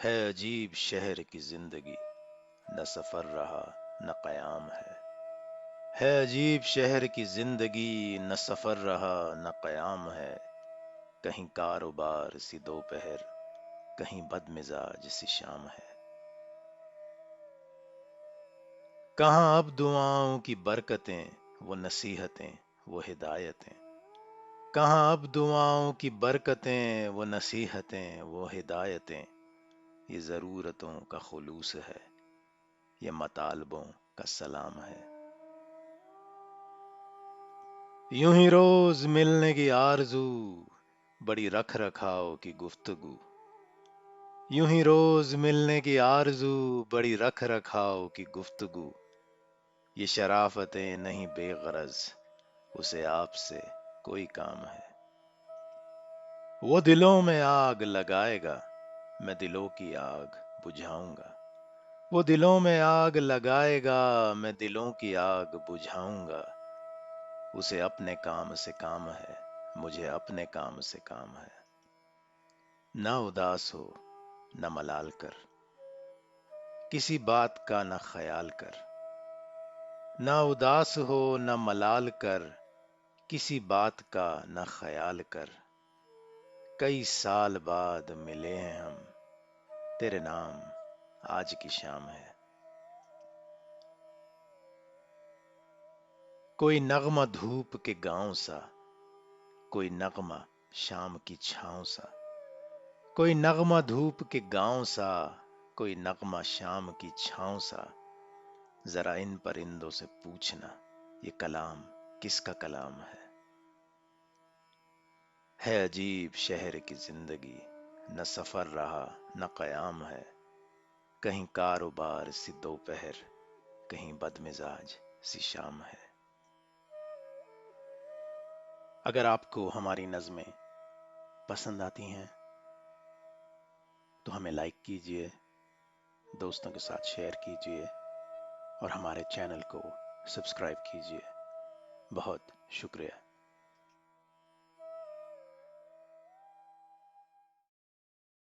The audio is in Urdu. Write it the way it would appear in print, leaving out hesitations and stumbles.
ہے عجیب شہر کی زندگی، نہ سفر رہا نہ قیام ہے عجیب شہر کی زندگی، نہ سفر رہا نہ قیام ہے۔ کہیں کاروبار سی دوپہر، کہیں بد مزاج سی شام ہے۔ کہاں اب دعاؤں کی برکتیں، وہ نصیحتیں، وہ ہدایتیں؟ کہاں اب دعاؤں کی برکتیں، وہ نصیحتیں، وہ ہدایتیں؟ یہ ضرورتوں کا خلوص ہے، یہ مطالبوں کا سلام ہے۔ یوں ہی روز ملنے کی آرزو، بڑی رکھ رکھاؤ کی گفتگو۔ یوں ہی روز ملنے کی آرزو، بڑی رکھ رکھاؤ کی گفتگو۔ یہ شرافتیں نہیں بے غرض، اسے آپ سے کوئی کام ہے۔ وہ دلوں میں آگ لگائے گا، میں دلوں کی آگ بجھاؤں گا۔ وہ دلوں میں آگ لگائے گا، میں دلوں کی آگ بجھاؤں گا۔ اسے اپنے کام سے کام ہے، مجھے اپنے کام سے کام ہے۔ نہ اداس ہو نہ ملال کر، کسی بات کا نہ خیال کر۔ نہ اداس ہو نہ ملال کر، کسی بات کا نہ خیال کر۔ کئی سال بعد ملے ہیں ہم، تیرے نام آج کی شام ہے۔ کوئی نغمہ دھوپ کے گاؤں سا، کوئی نغمہ شام کی چھاؤں سا۔ کوئی نغمہ دھوپ کے گاؤں سا، کوئی نغمہ شام کی چھاؤں سا۔ ذرا ان پرندوں سے پوچھنا، یہ کلام کس کا کلام ہے عجیب شہر کی زندگی، نہ سفر رہا نہ قیام ہے۔ کہیں کاروبار سی دوپہر، کہیں بد مزاج سی شام ہے۔ اگر آپ کو ہماری نظمیں پسند آتی ہیں تو ہمیں لائک کیجئے، دوستوں کے ساتھ شیئر کیجئے اور ہمارے چینل کو سبسکرائب کیجئے۔ بہت شکریہ۔